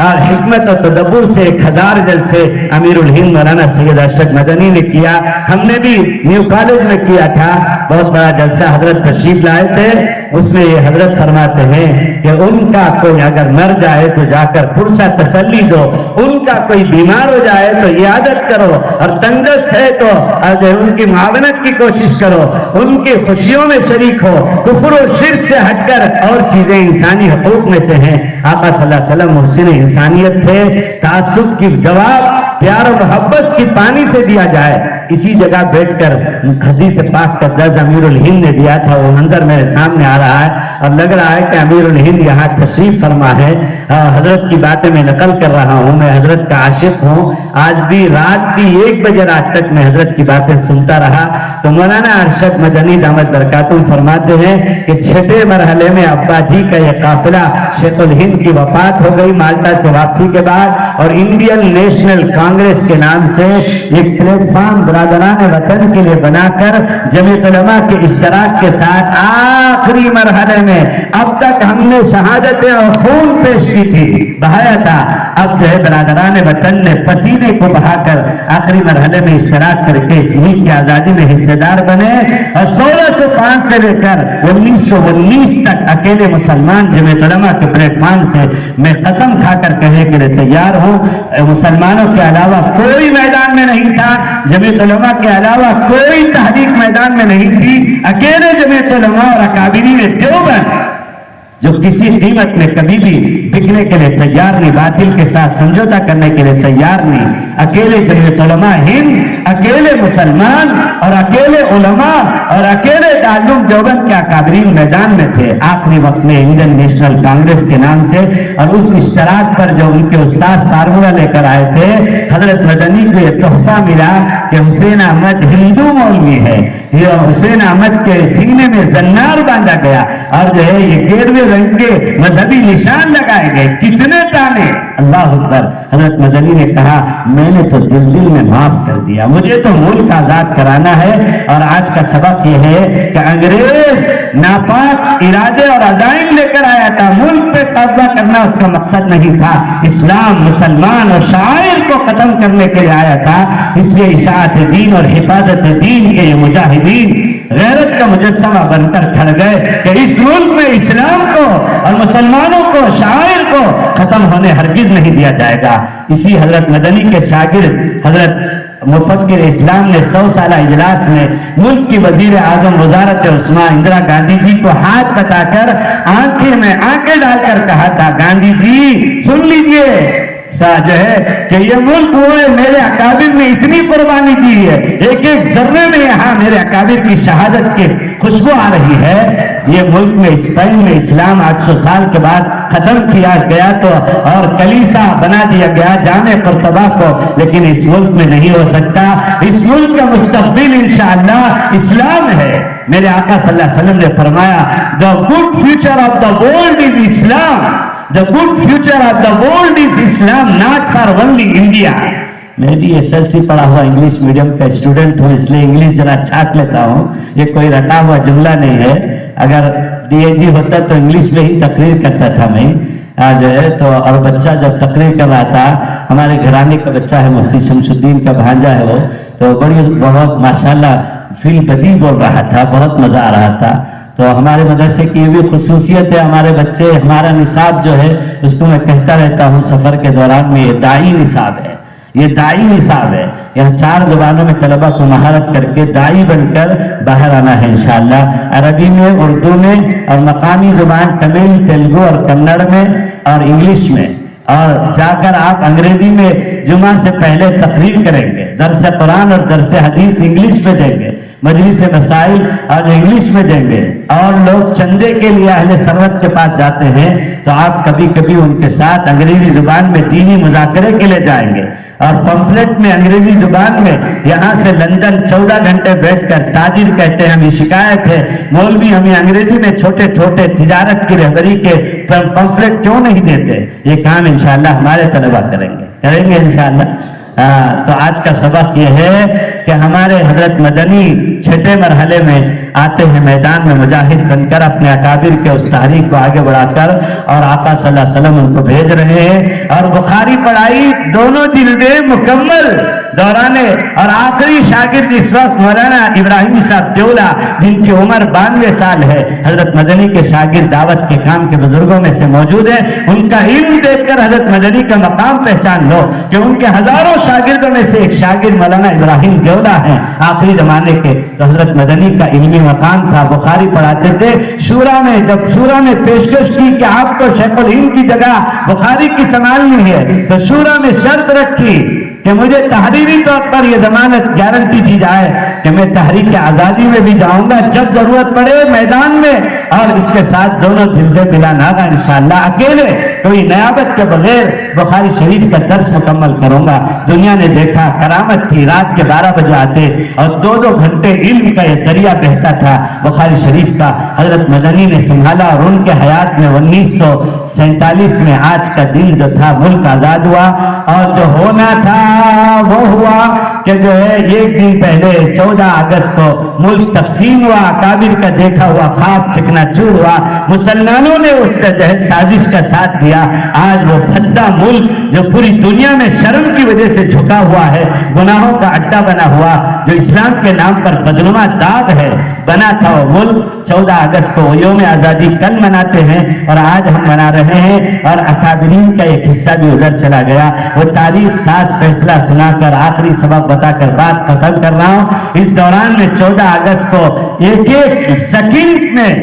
اور حکمت اور تدبر سے 1000 جلسے امیر الہند مولانا سید ارشد مدنی نے کیا. ہم نے بھی نیو کالج میں کیا تھا, بہت بڑا جلسہ حضرت تشریف لائے تھے. اس میں یہ حضرت فرماتے ہیں کہ ان کا کوئی اگر مر جائے تو جا کر پرسہ تسلی دو, ان کا کوئی بیمار ہو جائے تو عیادت کرو, اور تندرست ہے تو ان کی معاونت کی کوشش کرو, ان کی خوشیوں میں شریک ہو. کفر و شرک سے ہٹ کر اور چیزیں انسانی حقوق میں سے ہیں. آقا صلی اللہ علیہ وسلم محسن انسانیت تھے. تعصب کی جواب پیار و محبت کی پانی سے دیا جائے. اسی جگہ بیٹھ کر حدیث پاک کا درس امیر الہند نے دیا تھا. وہ منظر میرے سامنے آ رہا ہے اور لگ رہا ہے کہ امیر الہند یہاں تشریف فرما ہے. حضرت کی باتیں میں نقل کر رہا ہوں, میں حضرت کا عاشق ہوں. آج بھی رات بھی 1 بجے رات تک میں حضرت کی باتیں سنتا رہا. تو مولانا ارشد مدنی دامت برکاتہم فرماتے ہیں کہ 6 مرحلے میں ابا جی کا یہ قافلہ شیخ الہند کی وفات ہو گئی مالٹا سے واپسی کے بعد, اور انڈین نیشنل کانگریس کے نام سے ایک پلیٹ فارم برادران وطن کے لیے بنا کر جمعیت علماء کے اشتراک کے ساتھ آخری مرحلے میں اب تک ہم نے شہادتیں اور خون پیش کی تھی, بہایا تھا. اب جو ہے برادران وطن نے پسینے کو بہا کر آخری مرحلے میں اشتراک کر کے اس ملک کی آزادی میں حصے دار بنے, اور 1605 سے لے کر 1919 تک اکیلے مسلمان جمعیت علماء کے پلیٹ فارم سے میں قسم کھا کر کہنے کے لیے تیار ہوں, مسلمانوں کے علاوہ کوئی میدان میں نہیں تھا, جمعیت علماء کے علاوہ کوئی تحریک میدان میں نہیں تھی. اکیلے جمعیت علماء اور اکابرین دیوبند جو کسی قیمت میں کبھی بھی بکنے کے لیے تیار نہیں, باطل کے ساتھ سمجھوتا کرنے کے لیے تیار نہیں. اکیلے جمعیت علماء ہند, اکیلے مسلمان اور اکیلے علماء اور اکیلے دارالعلوم دیوبند کے اکابرین میدان میں تھے. آخری وقت میں انڈین نیشنل کانگریس کے نام سے اور اس اشتراک پر جو ان کے استاد فارمولہ لے کر آئے تھے, حضرت مدنی کو یہ تحفہ ملا کہ حسین احمد ہندو مولوی ہے. یہ حسین احمد کے سینے میں زنار باندھا گیا اور جو ہے یہ گیروے رنگ کے مذہبی نشان لگائے گئے. کتنے تانے, اللہ اکبر. حضرت مدنی نے کہا میں نے تو دل میں معاف کر دیا, مجھے تو ملک آزاد کرانا ہے. اور آج کا سبق یہ ہے کہ انگریز ناپاک ارادے اور عزائم لے کر آیا تھا, ملک پہ قبضہ کرنا اس کا مقصد نہیں تھا. اسلام, مسلمان اور شاعر کو ختم کرنے کے لیے آیا تھا. اس لیے اشاعت دین اور حفاظت دین کے یہ مجاہدین غیرت کا مجسمہ بن کر کھڑ گئے کہ اس ملک میں اسلام کو اور مسلمانوں کو, شاعر کو ختم ہونے ہرگز نہیں دیا جائے گا. اسی حضرت مدنی کے شاگرد حضرت مفکر اسلام نے 100 سالہ اجلاس میں ملک کی وزیر اعظم وزارت عثمہ اندرا گاندھی جی کو ہاتھ بتا کر آنکھیں میں آنکھیں ڈال کر کہا تھا, گاندھی جی سن لیجئے جو ہے کہ یہ ملک وہ ہے, میرے اکابر نے اتنی قربانی دی ہے, ایک ایک ذرے میں یہاں میرے اکابر کی شہادت کی خوشبو آ رہی ہے. یہ ملک میں اسپین میں اسلام 800 سال کے بعد ختم کیا گیا تو اور کلیسا بنا دیا گیا جامع قرطبہ کو, لیکن اس ملک میں نہیں ہو سکتا. اس ملک کا مستقبل انشاءاللہ اسلام ہے. میرے آقا صلی اللہ علیہ وسلم نے فرمایا the good future of the world is Islam. The good future of the world is Islam, not for only India. میں بھی SLC پڑھا ہوا انگلش میڈیم کا اسٹوڈنٹ ہوں, اس لیے انگلش ذرا چھانٹ لیتا ہوں. یہ کوئی رٹا ہوا جملہ نہیں ہے. اگر DAG ہوتا تو انگلش میں ہی تقریر کرتا تھا میں جو ہے تو. اور بچہ جب تقریر کر رہا تھا, ہمارے گھرانے کا بچہ ہے, مفتی شمس الدین کا بھانجا ہے وہ, تو بڑی بہت ماشاءاللہ فیل بدی بول رہا تھا, بہت مزہ آ رہا تھا. تو ہمارے مدرسے کی یہ بھی خصوصیت ہے, ہمارے بچے, ہمارا نصاب جو ہے اس کو میں کہتا رہتا ہوں سفر کے دوران میں, یہ دائی نصاب ہے. یہ دائی نصاب ہے. یہاں 4 زبانوں میں طلبہ کو مہارت کر کے دائی بن کر باہر آنا ہے انشاءاللہ. عربی میں, اردو میں, اور مقامی زبان تمل, تیلگو اور کنڑ میں اور انگلش میں. اور جا کر آپ انگریزی میں جمعہ سے پہلے تقریر کریں گے, درس قرآن اور درس حدیث انگلش میں دیں گے, مجلس مسائل اور انگلش میں دیں گے. اور لوگ چندے کے لیے اہل ثروت کے پاس جاتے ہیں تو آپ کبھی کبھی ان کے ساتھ انگریزی زبان میں دینی مذاکرے کے لیے جائیں گے. اور پمفلٹ میں انگریزی زبان میں یہاں سے لندن 14 گھنٹے بیٹھ کر تاجر کہتے ہیں ہمیں شکایت ہے مولوی ہمیں انگریزی میں چھوٹے چھوٹے تجارت کی رہبری کے پمفلٹ کیوں نہیں دیتے. یہ کام انشاءاللہ ہمارے طلبہ کریں گے انشاءاللہ. تو آج کا سبق یہ ہے کہ ہمارے حضرت مدنی چھٹے مرحلے میں آتے ہیں میدان میں مجاہد بن کر اپنے اکابر کے اس تحریک کو آگے بڑھا کر، اور آقا صلی اللہ علیہ وسلم ان کو بھیج رہے ہیں، اور بخاری پڑھائی دونوں جلدیں مکمل دورانے، اور آخری شاگرد اس وقت مولانا ابراہیم صاحب دیولا جن کی عمر 92 سال ہے، حضرت مدنی کے شاگرد دعوت کے کام کے بزرگوں میں سے موجود ہیں۔ ان کا علم دیکھ کر حضرت مدنی کا مقام پہچان لو کہ ان کے ہزاروں شاگردوں میں سے ایک شاگرد مولانا ابراہیم دیولا ہیں آخری زمانے کے، تو حضرت مدنی کا علمی مقام تھا، بخاری پڑھاتے تھے۔ شورا میں جب شورا نے پیشکش کی کہ آپ کو شیخ الہند کی جگہ بخاری کی سنبھالنی ہے، تو شورا میں شرط رکھی کہ مجھے تحریری طور پر یہ ضمانت گارنٹی دی جائے کہ میں تحریک آزادی میں بھی جاؤں گا جب ضرورت پڑے میدان میں، اور اس کے ساتھ دونوں جلدیں بلا ناغہ انشاءاللہ اکیلے کوئی نیابت کے بغیر بخاری شریف کا درس مکمل کروں گا۔ دنیا نے دیکھا کرامت تھی، رات کے 12 بجے آتے اور 2 گھنٹے علم کا یہ دریا بہتا تھا بخاری شریف کا، حضرت مدنی نے سنبھالا، اور ان کے حیات میں 1947 میں آج کا دن جو تھا ملک آزاد ہوا، اور جو ہونا تھا وہ ہوا کہ جو ہے ایک دن پہلے 14 اگست کو ملک تقسیم ہوا، اکابر کا دیکھا ہوا خواب چکنا چور ہوا، مسلمانوں نے اس کا جو ہے سازش کا ساتھ دیا۔ آج وہ بھدا ملک جو پوری دنیا میں شرم کی وجہ سے جھکا ہوا ہے، گناہوں کا اڈا بنا ہوا، جو اسلام کے نام پر بدنما داغ ہے، بنا تھا وہ ملک 14 اگست کو یوم آزادی کل مناتے ہیں اور آج ہم منا رہے ہیں، اور اکابرین کا ایک حصہ بھی ادھر چلا گیا۔ وہ تاریخ ساز فیصلہ سنا کر آخری سبق بتا کر بات ختم کر رہا ہوں۔ اس دوران میں 14 اگست کو ایک ایک سیکنڈ میں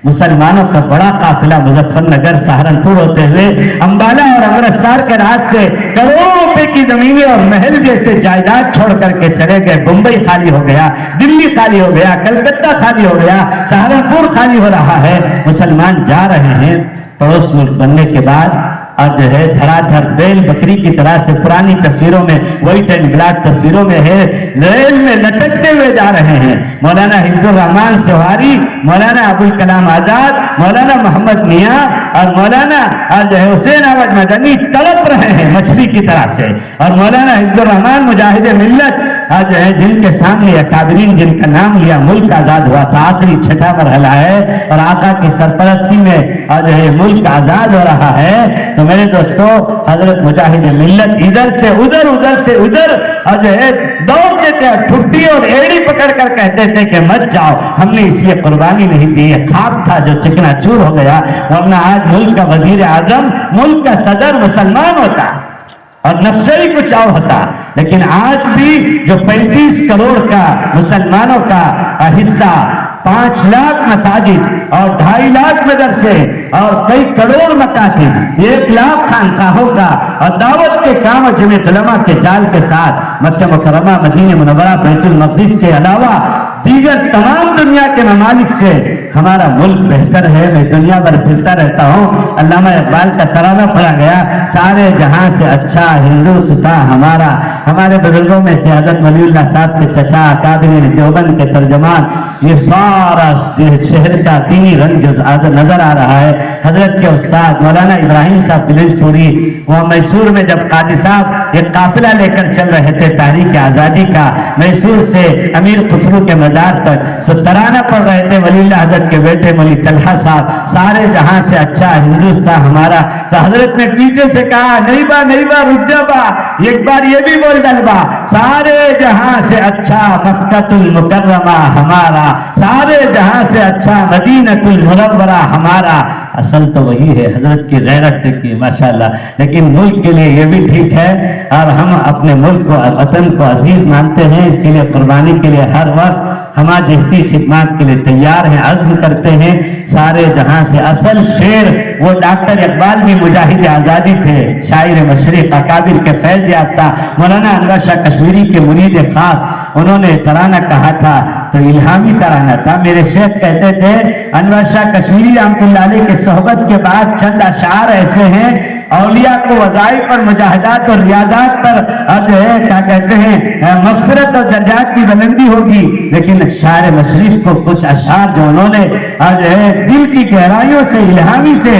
مسلمانوں کا بڑا قافلہ مظفر نگر سہارنپور ہوتے ہوئے امبالہ اور امرتسر کے راستے کروڑوں روپے کی زمینیں اور محل جیسے جائیداد چھوڑ کر کے چلے گئے۔ بمبئی خالی ہو گیا، دلی خالی ہو گیا، کلکتہ خالی ہو گیا، سہارنپور خالی ہو رہا ہے۔ مسلمان جا رہے ہیں پڑوس ملک بننے کے بعد، اور جو ہے دھڑا دھڑ بیل بکری کی طرح سے پرانی تصویروں میں، وائٹ اینڈ بلیک تصویروں میں ہے، ریل میں لٹکتے ہوئے جا رہے ہیں۔ مولانا حفظ الرحمان سواری، مولانا ابوالکلام آزاد، مولانا محمد میاں اور مولانا جو ہے حسین احمد مدنی تڑپ رہے ہیں مچھلی کی طرح سے، اور مولانا حفظ الرحمان مجاہد ملت جو ہے جن کے سامنے اکابرین جن کا نام لیا ملک آزاد ہوا تھا، آخری چھٹا مرحلہ ہے اور آقا کی سرپرستی میں جو ہے ملک آزاد ہو رہا ہے۔ تو میرے دوستو، حضرت مجاہد ملت ادھر سے ادھر، ادھر سے ادھر اور جو ہے دوڑتے تھے، ٹھٹی اور ایڑی پکڑ کر کہتے تھے کہ مت جاؤ، ہم نے اس لیے قربانی نہیں دی، یہ خواب تھا جو چکنا چور ہو گیا، ورنہ آج ملک کا وزیر اعظم، ملک کا صدر مسلمان ہوتا اور نقشہ ہی کچھ اور ہوتا۔ لیکن آج بھی جو 35 کروڑ کا مسلمانوں کا حصہ، 5 لاکھ مساجد اور 2.5 لاکھ مدرسے اور کئی کروڑ مکاتب، 1 لاکھ خانقاہوں کا اور دعوت کے کام اور جمعیت علماء کے جال کے ساتھ مکہ مکرمہ، مدینہ منورہ، بیت المقدس کے علاوہ دیگر تمام دنیا کے ممالک سے ہمارا ملک بہتر ہے۔ میں دنیا بھر پھرتا رہتا ہوں۔ علامہ اقبال کا ترانہ پڑھا گیا، سارے جہاں سے اچھا ہندوستان ہمارا۔ ہمارے بزرگوں میں سے حضرت ولی اللہ صاحب کے چچا اکابرین دیوبند کے ترجمان، یہ سارا شہر کا دینی رنگ جو نظر آ رہا ہے، حضرت کے استاد مولانا ابراہیم صاحب بلنج پوری، وہ میسور میں جب قاضی صاحب ایک قافلہ لے کر چل رہے تھے تحریک آزادی کا، میسور سے امیر خسرو کے مزار تک، تو ترانہ پڑھ رہے تھے ولی اللہ حضرت کے بیٹے مولی طلحہ صاحب، سارے جہاں سے اچھا ہندوستان ہمارا۔ تو حضرت نے پیچھے سے کہا، نہیں با رک جا با، ایک بار یہ بھی بول ڈال با، سارے جہاں سے اچھا مکہ المکرمہ ہمارا، سارے جہاں سے اچھا مدینہ المنورہ ہمارا۔ اصل تو وہی ہے، حضرت کی غیرت دیکھیے ماشاءاللہ۔ لیکن ملک کے لیے یہ بھی ٹھیک ہے، اور ہم اپنے ملک کو، وطن کو عزیز مانتے ہیں، اس کے لیے قربانی کے لیے ہر وقت ہم جہتی خدمات کے لیے تیار ہیں، عزم کرتے ہیں سارے جہاں سے۔ اصل شعر وہ ڈاکٹر اقبال بھی مجاہد آزادی تھے، شاعر مشرق، اکابر کے فیض یافتہ مولانا انور شاہ کشمیری کے مرید خاص، انہوں نے ترانہ کہا تھا تو الہامی ترانہ تھا۔ میرے شیخ کہتے تھے انور شاہ کشمیری رحمۃ اللہ علیہ کے صحبت کے بعد چند اشعار ایسے ہیں، اولیاء کو وظائف پر، مجاہدات اور ریاضات پر جو ہے کیا کہتے ہیں مغفرت اور درجات کی بلندی ہوگی، لیکن شاعر مشرف کو کچھ اشعار جو انہوں نے جو ہے دل کی گہرائیوں سے الہامی سے